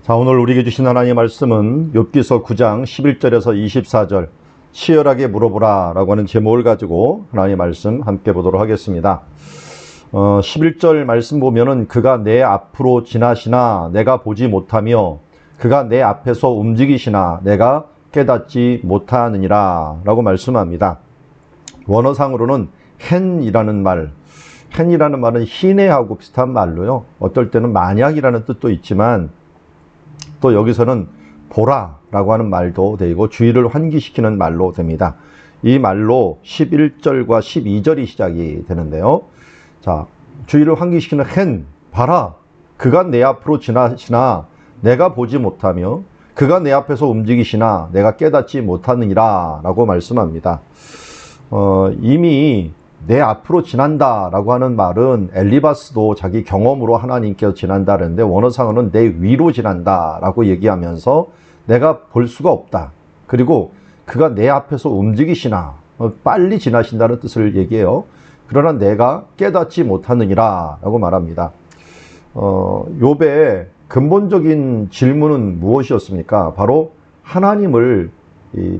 자, 오늘 우리에게 주신 하나님의 말씀은 욥기서 9장 11절에서 24절 치열하게 물어보라 라고 하는 제목을 가지고 하나님의 말씀 함께 보도록 하겠습니다. 11절 말씀 보면은 그가 내 앞으로 지나시나 내가 보지 못하며 그가 내 앞에서 움직이시나 내가 깨닫지 못하느니라 라고 말씀합니다. 원어상으로는 hen이라는 말, hen이라는 말은 희내하고 비슷한 말로요. 어떨 때는 만약이라는 뜻도 있지만 또 여기서는 보라라고 하는 말도 되고 주의를 환기시키는 말로 됩니다. 이 말로 11절과 12절이 시작이 되는데요. 자, 주의를 환기시키는 hen, 봐라. 그가 내 앞으로 지나시나 내가 보지 못하며 그가 내 앞에서 움직이시나 내가 깨닫지 못하느니라 라고 말씀합니다. 이미 내 앞으로 지난다라고 하는 말은 엘리바스도 자기 경험으로 하나님께서 지난다는데 원어상으로는 내 위로 지난다라고 얘기하면서 내가 볼 수가 없다. 그리고 그가 내 앞에서 움직이시나 빨리 지나신다는 뜻을 얘기해요. 그러나 내가 깨닫지 못하느니라 라고 말합니다. 욥의 근본적인 질문은 무엇이었습니까? 바로 하나님을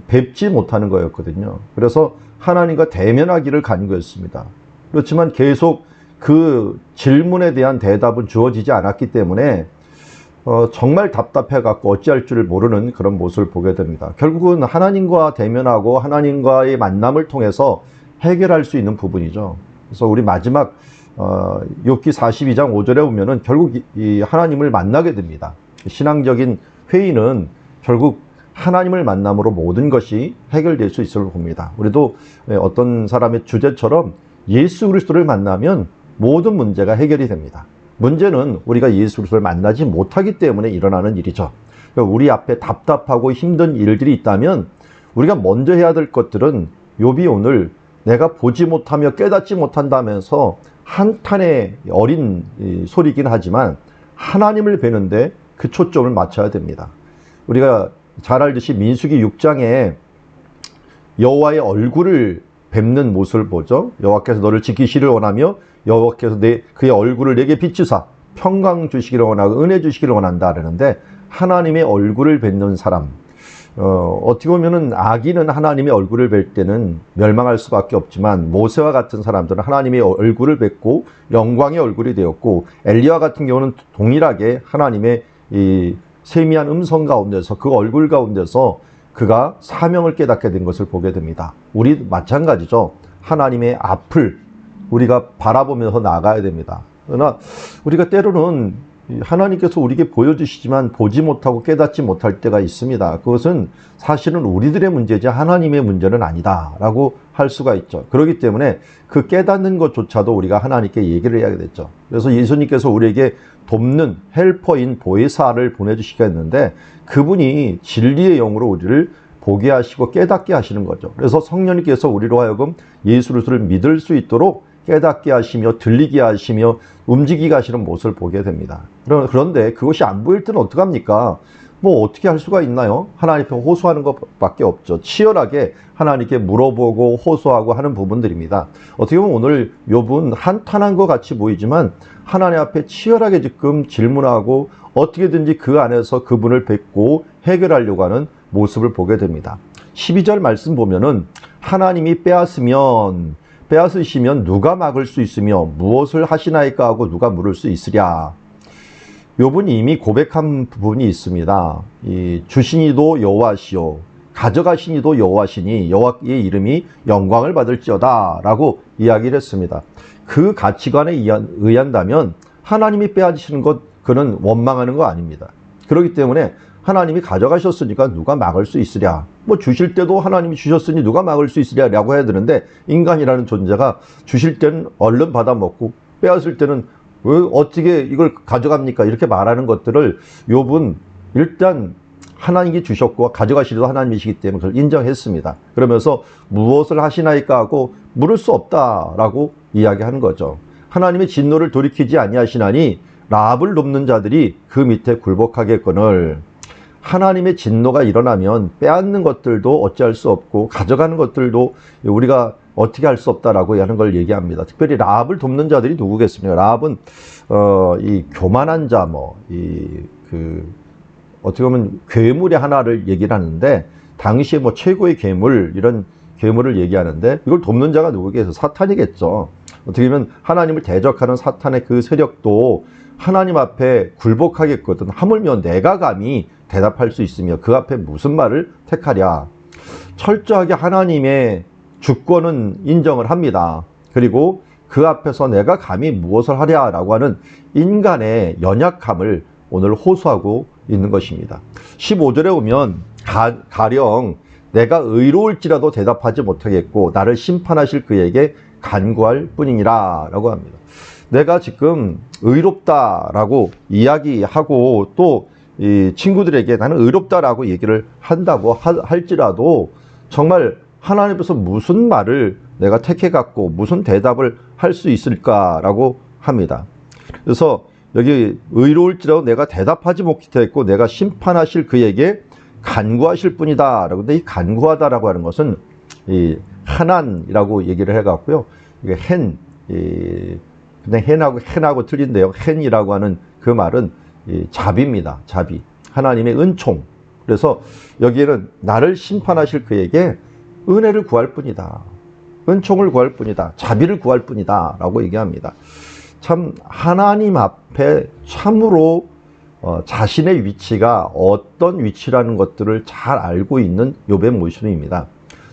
뵙지 못하는 거였거든요. 그래서 하나님과 대면하기를 간구했습니다. 그렇지만 계속 그 질문에 대한 대답은 주어지지 않았기 때문에 정말 답답해갖고 어찌할 줄 모르는 그런 모습을 보게 됩니다. 결국은 하나님과 대면하고 하나님과의 만남을 통해서 해결할 수 있는 부분이죠. 그래서 우리 마지막 욥기 42장 5절에 보면은 결국 이 하나님을 만나게 됩니다. 신앙적인 회의는 결국 하나님을 만남으로 모든 것이 해결될 수 있을 봅니다. 우리도 어떤 사람의 주제처럼 예수 그리스도를 만나면 모든 문제가 해결이 됩니다. 문제는 우리가 예수 그리스도를 만나지 못하기 때문에 일어나는 일이죠. 우리 앞에 답답하고 힘든 일들이 있다면 우리가 먼저 해야 될 것들은 욥이 오늘 내가 보지 못하며 깨닫지 못한다면서 한탄의 어린 소리이긴 하지만 하나님을 뵈는데 그 초점을 맞춰야 됩니다. 우리가 잘 알듯이 민수기 6장에 여호와의 얼굴을 뵙는 모습을 보죠. 여호와께서 너를 지키시를 원하며 여호와께서 그의 얼굴을 내게 비추사 평강 주시기를 원하고 은혜 주시기를 원한다 그러는데 하나님의 얼굴을 뵙는 사람, 어떻게 보면은 악인은 하나님의 얼굴을 뵐 때는 멸망할 수밖에 없지만 모세와 같은 사람들은 하나님의 얼굴을 뵙고 영광의 얼굴이 되었고 엘리야 같은 경우는 동일하게 하나님의 이 세미한 음성 가운데서 그 얼굴 가운데서 그가 사명을 깨닫게 된 것을 보게 됩니다. 우리 마찬가지죠. 하나님의 앞을 우리가 바라보면서 나가야 됩니다. 그러나 우리가 때로는 하나님께서 우리에게 보여주시지만 보지 못하고 깨닫지 못할 때가 있습니다. 그것은 사실은 우리들의 문제지 하나님의 문제는 아니다 라고 할 수가 있죠. 그렇기 때문에 그 깨닫는 것조차도 우리가 하나님께 얘기를 해야 되겠죠. 그래서 예수님께서 우리에게 돕는 헬퍼인 보혜사를 보내주시게 했는데 그분이 진리의 영으로 우리를 보게 하시고 깨닫게 하시는 거죠. 그래서 성령님께서 우리로 하여금 예수 그리스도를 믿을 수 있도록 깨닫게 하시며 들리게 하시며 움직이게 하시는 모습을 보게 됩니다. 그런데 그것이 안 보일 때는 어떡합니까? 뭐 어떻게 할 수가 있나요? 하나님 앞에 호소하는 것밖에 없죠. 치열하게 하나님께 물어보고 호소하고 하는 부분들입니다. 어떻게 보면 오늘 욥은 한탄한 것 같이 보이지만 하나님 앞에 치열하게 지금 질문하고 어떻게든지 그 안에서 그분을 뵙고 해결하려고 하는 모습을 보게 됩니다. 12절 말씀 보면은 하나님이 빼앗으시면 누가 막을 수 있으며 무엇을 하시나이까 하고 누가 물을 수 있으랴. 욥은 이미 고백한 부분이 있습니다. 이 주시니도 여호와시요 가져가시니도 여호와시니 여호와의 이름이 영광을 받을지어다 라고 이야기를 했습니다. 그 가치관에 의한다면 하나님이 빼앗으시는 것 그는 원망하는 거 아닙니다. 그렇기 때문에 하나님이 가져가셨으니까 누가 막을 수 있으랴. 뭐 주실 때도 하나님이 주셨으니 누가 막을 수 있으랴 라고 해야 되는데 인간이라는 존재가 주실 때는 얼른 받아먹고 빼앗을 때는 왜 어떻게 이걸 가져갑니까? 이렇게 말하는 것들을 욥은 일단 하나님이 주셨고 가져가시려도 하나님이시기 때문에 그걸 인정했습니다. 그러면서 무엇을 하시나이까 하고 물을 수 없다라고 이야기하는 거죠. 하나님의 진노를 돌이키지 아니하시나니 라합을 돕는 자들이 그 밑에 굴복하겠거늘. 하나님의 진노가 일어나면 빼앗는 것들도 어찌할 수 없고 가져가는 것들도 우리가 어떻게 할 수 없다라고 하는 걸 얘기합니다. 특별히 라합을 돕는 자들이 누구겠습니까? 라합은 이 교만한 자, 어떻게 보면 괴물의 하나를 얘기를 하는데, 당시에 뭐 최고의 괴물, 이런 괴물을 얘기하는데, 이걸 돕는 자가 누구겠어요? 사탄이겠죠. 어떻게 보면 하나님을 대적하는 사탄의 그 세력도 하나님 앞에 굴복하겠거든. 하물며 내가 감히 대답할 수 있으며 그 앞에 무슨 말을 택하랴. 철저하게 하나님의 주권은 인정을 합니다. 그리고 그 앞에서 내가 감히 무엇을 하랴라고 하는 인간의 연약함을 오늘 호소하고 있는 것입니다. 15절에 오면 가령 내가 의로울지라도 대답하지 못하겠고 나를 심판하실 그에게 간구할 뿐이니라 라고 합니다. 내가 지금 의롭다라고 이야기하고 또 이 친구들에게 나는 의롭다라고 얘기를 한다고 할지라도 정말 하나님 앞에서 무슨 말을 내가 택해갖고 무슨 대답을 할 수 있을까라고 합니다. 그래서 여기 의로울지라도 내가 대답하지 못했고 내가 심판하실 그에게 간구하실 뿐이다 라고. 근데 이 간구하다라고 하는 것은 이 하난이라고 얘기를 해갖고요. 이게 그냥 hen하고 틀린데요. hen이라고 하는 그 말은 자비입니다. 자비. 하나님의 은총. 그래서 여기에는 나를 심판하실 그에게 은혜를 구할 뿐이다. 은총을 구할 뿐이다. 자비를 구할 뿐이다. 라고 얘기합니다. 참 하나님 앞에 참으로 자신의 위치가 어떤 위치라는 것들을 잘 알고 있는 욥의 모습입니다.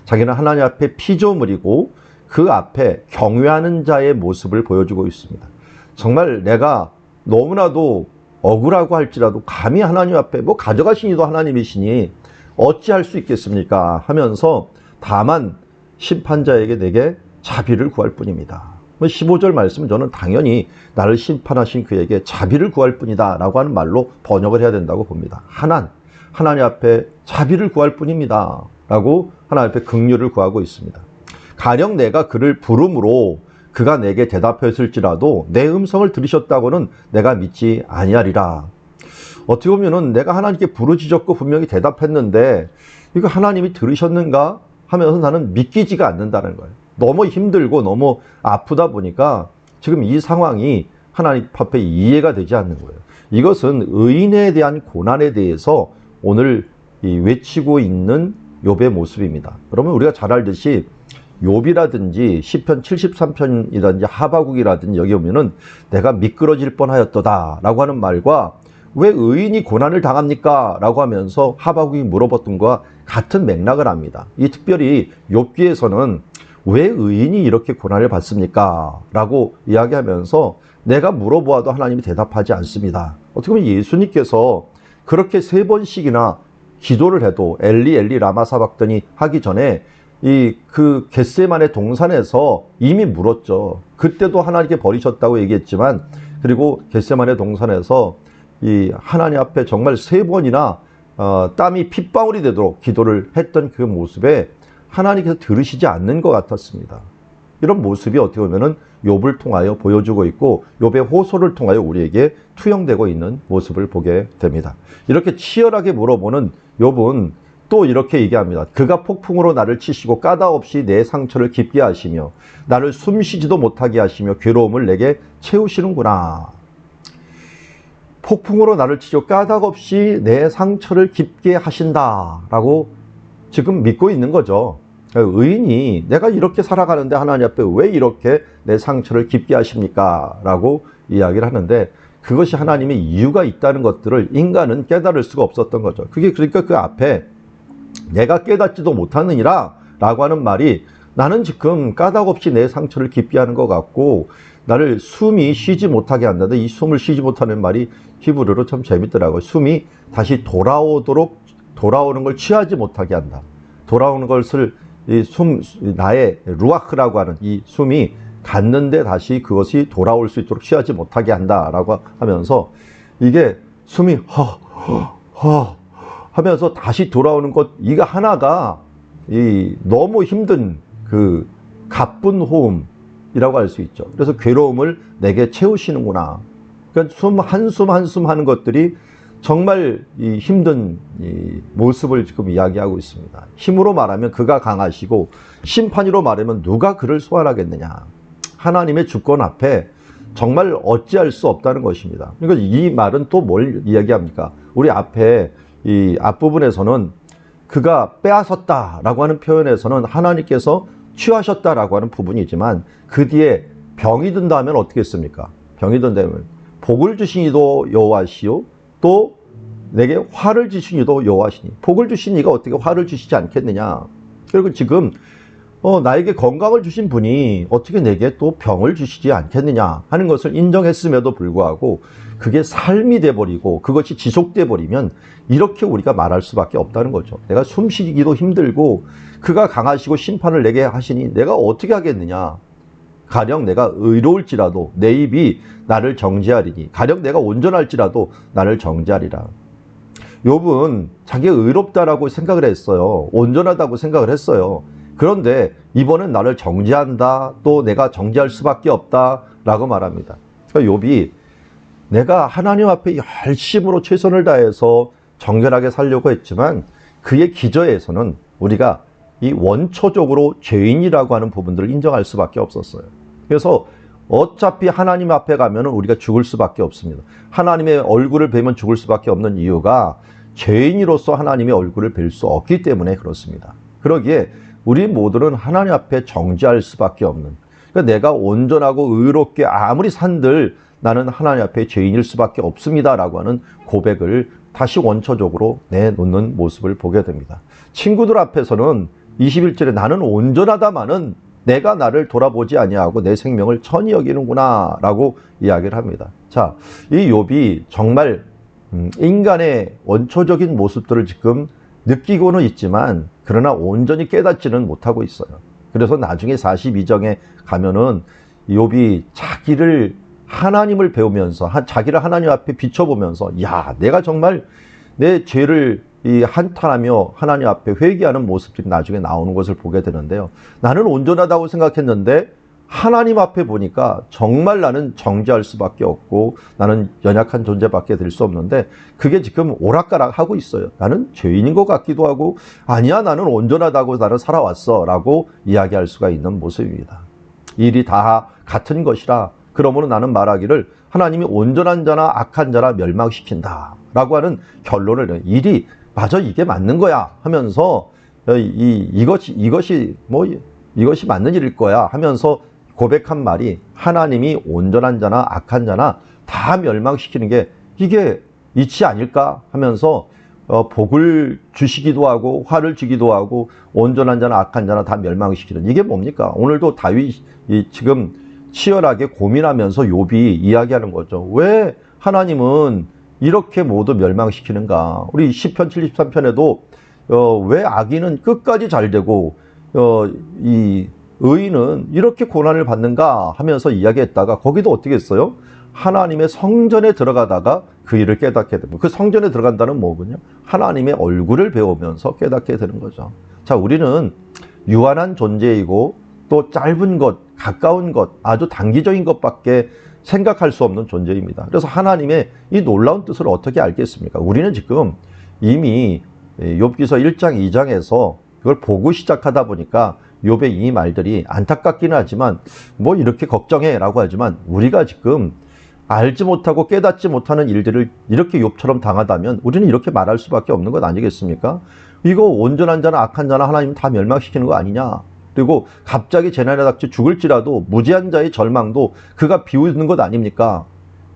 자기는 하나님 앞에 피조물이고 그 앞에 경외하는 자의 모습을 보여주고 있습니다. 정말 내가 너무나도 억울하고 할지라도 감히 하나님 앞에 뭐 가져가시니도 하나님이시니 어찌할 수 있겠습니까 하면서 다만 심판자에게 내게 자비를 구할 뿐입니다. 15절 말씀은 저는 당연히 나를 심판하신 그에게 자비를 구할 뿐이다 라고 하는 말로 번역을 해야 된다고 봅니다. 하나님 앞에 자비를 구할 뿐입니다 라고 하나님 앞에 긍휼을 구하고 있습니다. 가령 내가 그를 부름으로 그가 내게 대답했을지라도 내 음성을 들으셨다고는 내가 믿지 아니하리라. 어떻게 보면은 내가 하나님께 부르짖었고 분명히 대답했는데 이거 하나님이 들으셨는가 하면서 나는 믿기지가 않는다는 거예요. 너무 힘들고 너무 아프다 보니까 지금 이 상황이 하나님 앞에 이해가 되지 않는 거예요. 이것은 의인에 대한 고난에 대해서 오늘 외치고 있는 욥의 모습입니다. 그러면 우리가 잘 알듯이 욥이라든지 시편 73편이라든지 하바국이라든지 여기 보면은 내가 미끄러질 뻔하였도다 라고 하는 말과 왜 의인이 고난을 당합니까? 라고 하면서 하바국이 물어봤던 것과 같은 맥락을 합니다. 이 특별히 욥기에서는 왜 의인이 이렇게 고난을 받습니까? 라고 이야기하면서 내가 물어보아도 하나님이 대답하지 않습니다. 어떻게 보면 예수님께서 그렇게 3번씩이나 기도를 해도 엘리 엘리 라마 사박더니 하기 전에 그 겟세마네 동산에서 이미 물었죠. 그때도 하나님께 버리셨다고 얘기했지만 그리고 겟세마네 동산에서 이 하나님 앞에 정말 3번이나 땀이 핏방울이 되도록 기도를 했던 그 모습에 하나님께서 들으시지 않는 것 같았습니다. 이런 모습이 어떻게 보면은 욥을 통하여 보여주고 있고 욥의 호소를 통하여 우리에게 투영되고 있는 모습을 보게 됩니다. 이렇게 치열하게 물어보는 욥은 또 이렇게 얘기합니다. 그가 폭풍으로 나를 치시고 까닭없이 내 상처를 깊게 하시며 나를 숨쉬지도 못하게 하시며 괴로움을 내게 채우시는구나. 폭풍으로 나를 치시고 까닭없이 내 상처를 깊게 하신다라고 지금 믿고 있는 거죠. 의인이 내가 이렇게 살아가는데 하나님 앞에 왜 이렇게 내 상처를 깊게 하십니까? 라고 이야기를 하는데 그것이 하나님의 이유가 있다는 것들을 인간은 깨달을 수가 없었던 거죠. 그게 그러니까 그 앞에 내가 깨닫지도 못하느니라 라고 하는 말이 나는 지금 까닭없이 내 상처를 깊게 하는 것 같고 나를 숨이 쉬지 못하게 한다는데 이 숨을 쉬지 못하는 말이 히브리어로 참 재밌더라고요. 숨이 다시 돌아오는 걸 취하지 못하게 한다. 돌아오는 것을 나의 루아흐라고 하는 이 숨이 갔는데 다시 그것이 돌아올 수 있도록 취하지 못하게 한다라고 하면서 이게 숨이 허 하면서 다시 돌아오는 것 이거 하나가 너무 힘든 그 가쁜 호흡이라고 할 수 있죠. 그래서 괴로움을 내게 채우시는구나. 그러니까 숨 한숨 하는 것들이 정말 힘든 모습을 지금 이야기하고 있습니다. 힘으로 말하면 그가 강하시고 심판으로 말하면 누가 그를 소환하겠느냐. 하나님의 주권 앞에 정말 어찌할 수 없다는 것입니다. 그러니까 이 말은 또 뭘 이야기합니까? 우리 앞에 이 앞부분에서는 그가 빼앗았다라고 하는 표현에서는 하나님께서 취하셨다라고 하는 부분이지만 그 뒤에 병이 든다 하면 어떻게 했습니까? 병이 든다면 복을 주신 이도 여호와시요 또 내게 화를 주신 이도 여호와시니 복을 주신 이가 어떻게 화를 주시지 않겠느냐. 그리고 지금 나에게 건강을 주신 분이 어떻게 내게 또 병을 주시지 않겠느냐 하는 것을 인정했음에도 불구하고 그게 삶이 돼버리고 그것이 지속돼 버리면 이렇게 우리가 말할 수밖에 없다는 거죠. 내가 숨쉬기도 힘들고 그가 강하시고 심판을 내게 하시니 내가 어떻게 하겠느냐. 가령 내가 의로울지라도 내 입이 나를 정죄하리니 가령 내가 온전할지라도 나를 정죄하리라. 욥은 자기가 의롭다라고 생각을 했어요. 온전하다고 생각을 했어요. 그런데 이번엔 나를 정죄한다, 또 내가 정죄할 수밖에 없다라고 말합니다. 그러니까 욥이 내가 하나님 앞에 열심으로 최선을 다해서 정결하게 살려고 했지만 그의 기저에서는 우리가 이 원초적으로 죄인이라고 하는 부분들을 인정할 수밖에 없었어요. 그래서 어차피 하나님 앞에 가면 우리가 죽을 수밖에 없습니다. 하나님의 얼굴을 뵈면 죽을 수밖에 없는 이유가 죄인으로서 하나님의 얼굴을 뵐 수 없기 때문에 그렇습니다. 그러기에 우리 모두는 하나님 앞에 정죄할 수밖에 없는, 그러니까 내가 온전하고 의롭게 아무리 산들 나는 하나님 앞에 죄인일 수밖에 없습니다라고 하는 고백을 다시 원초적으로 내놓는 모습을 보게 됩니다. 친구들 앞에서는 21절에 나는 온전하다마는 내가 나를 돌아보지 아니하고 내 생명을 천히 여기는구나 라고 이야기를 합니다. 자, 이 욥이 정말 인간의 원초적인 모습들을 지금 느끼고는 있지만 그러나 온전히 깨닫지는 못하고 있어요. 그래서 나중에 42장에 가면은 욥이 자기를 하나님을 배우면서 자기를 하나님 앞에 비춰보면서 야, 내가 정말 내 죄를 한탄하며 하나님 앞에 회개하는 모습들이 나중에 나오는 것을 보게 되는데요. 나는 온전하다고 생각했는데 하나님 앞에 보니까 정말 나는 정죄할 수밖에 없고 나는 연약한 존재밖에 될 수 없는데 그게 지금 오락가락 하고 있어요. 나는 죄인인 것 같기도 하고 아니야, 나는 온전하다고 나는 살아왔어 라고 이야기할 수가 있는 모습입니다. 일이 다 같은 것이라 그러므로 나는 말하기를 하나님이 온전한 자나 악한 자나 멸망시킨다 라고 하는 결론을 내요. 일이 맞아, 이게 맞는 거야 하면서 이것이 맞는 일일 거야 하면서 고백한 말이 하나님이 온전한 자나 악한 자나 다 멸망시키는 게 이게 이치 아닐까 하면서 복을 주시기도 하고 화를 주기도 하고 온전한 자나 악한 자나 다 멸망시키는 이게 뭡니까? 오늘도 다윗이 지금 치열하게 고민하면서 욥이 이야기하는 거죠. 왜 하나님은 이렇게 모두 멸망시키는가? 우리 시편 73편에도 왜 악인은 끝까지 잘 되고 이 의인은 이렇게 고난을 받는가 하면서 이야기했다가 거기도 어떻게 했어요? 하나님의 성전에 들어가다가 그 일을 깨닫게 됩니다. 그 성전에 들어간다는 뭐군요? 하나님의 얼굴을 배우면서 깨닫게 되는 거죠. 자, 우리는 유한한 존재이고 또 짧은 것, 가까운 것, 아주 단기적인 것밖에 생각할 수 없는 존재입니다. 그래서 하나님의 이 놀라운 뜻을 어떻게 알겠습니까? 우리는 지금 이미 욥기서 1장, 2장에서 그걸 보고 시작하다 보니까 욥의 이 말들이 안타깝기는 하지만 뭐 이렇게 걱정해 라고 하지만 우리가 지금 알지 못하고 깨닫지 못하는 일들을 이렇게 욥처럼 당하다면 우리는 이렇게 말할 수밖에 없는 것 아니겠습니까? 이거 온전한 자나 악한 자나 하나님 다 멸망시키는 거 아니냐? 그리고 갑자기 재난에 닥쳐 죽을지라도 무지한 자의 절망도 그가 비우는 것 아닙니까?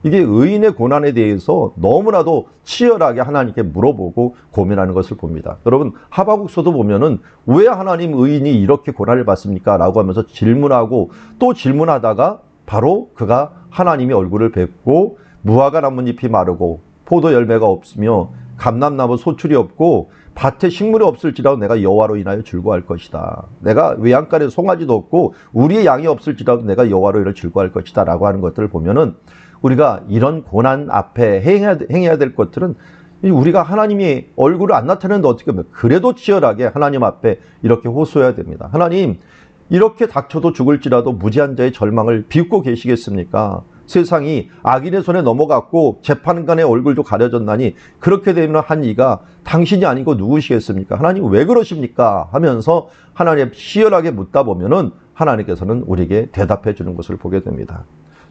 이게 의인의 고난에 대해서 너무나도 치열하게 하나님께 물어보고 고민하는 것을 봅니다. 여러분, 하박국서도 보면은 왜 하나님 의인이 이렇게 고난을 받습니까? 라고 하면서 질문하고 또 질문하다가 바로 그가 하나님의 얼굴을 뵙고 무화과 나뭇잎이 마르고 포도 열매가 없으며 감람나무 소출이 없고 밭에 식물이 없을지라도 내가 여호와로 인하여 즐거워할 것이다. 내가 외양간에 송아지도 없고 우리의 양이 없을지라도 내가 여호와로 인하여 즐거워할 것이다 라고 하는 것들을 보면은 우리가 이런 고난 앞에 행해야 될 것들은 우리가 하나님이 얼굴을 안 나타내는데 어떻게 하면 그래도 치열하게 하나님 앞에 이렇게 호소해야 됩니다. 하나님, 이렇게 닥쳐도 죽을지라도 무지한 자의 절망을 비웃고 계시겠습니까? 세상이 악인의 손에 넘어갔고 재판관의 얼굴도 가려졌나니 그렇게 되면 한 이가 당신이 아니고 누구시겠습니까? 하나님 왜 그러십니까? 하면서 하나님 치열하게 묻다 보면은 하나님께서는 우리에게 대답해 주는 것을 보게 됩니다.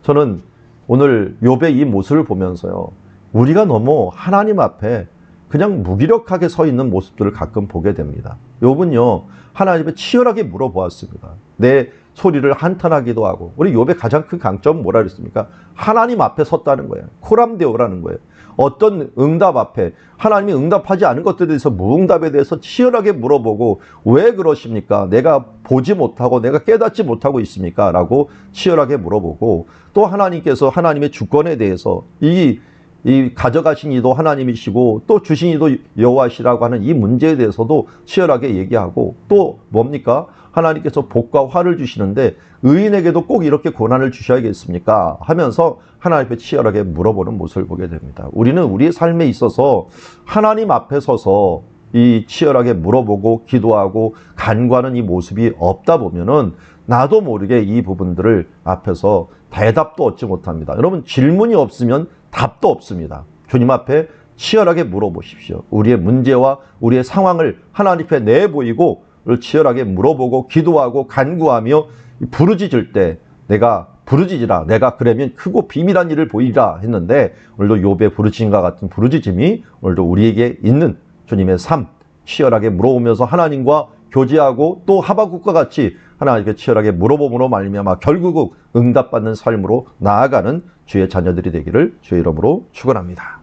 저는 오늘 욥의 이 모습을 보면서요, 우리가 너무 하나님 앞에 그냥 무기력하게 서 있는 모습들을 가끔 보게 됩니다. 욥은요, 하나님께 치열하게 물어보았습니다. 내 소리를 한탄하기도 하고. 우리 욥의 가장 큰 강점은 뭐라 그랬습니까? 하나님 앞에 섰다는 거예요. 코람데오라는 거예요. 어떤 응답 앞에 하나님이 응답하지 않은 것들에 대해서 무응답에 대해서 치열하게 물어보고, 왜 그러십니까? 내가 보지 못하고 내가 깨닫지 못하고 있습니까? 라고 치열하게 물어보고, 또 하나님께서 하나님의 주권에 대해서 이 가져가신 이도 하나님이시고 또 주신 이도 여호와시라고 하는 이 문제에 대해서도 치열하게 얘기하고, 또 뭡니까? 하나님께서 복과 화를 주시는데 의인에게도 꼭 이렇게 고난을 주셔야겠습니까? 하면서 하나님 앞에 치열하게 물어보는 모습을 보게 됩니다. 우리는 우리의 삶에 있어서 하나님 앞에 서서 이 치열하게 물어보고 기도하고 간구하는 이 모습이 없다 보면은 나도 모르게 이 부분들을 앞에서 대답도 얻지 못합니다. 여러분, 질문이 없으면 답도 없습니다. 주님 앞에 치열하게 물어보십시오. 우리의 문제와 우리의 상황을 하나님 앞에 내보이고 치열하게 물어보고 기도하고 간구하며 부르짖을 때 내가 부르짖으라, 내가 그러면 크고 비밀한 일을 보이라 했는데, 오늘도 욥의 부르짖음과 같은 부르짖음이 오늘도 우리에게 있는 주님의 삶, 치열하게 물어오면서 하나님과 교제하고 또 하박국과 같이 하나님께 치열하게 물어봄으로 말미암아 결국 응답받는 삶으로 나아가는 주의 자녀들이 되기를 주의 이름으로 축원합니다.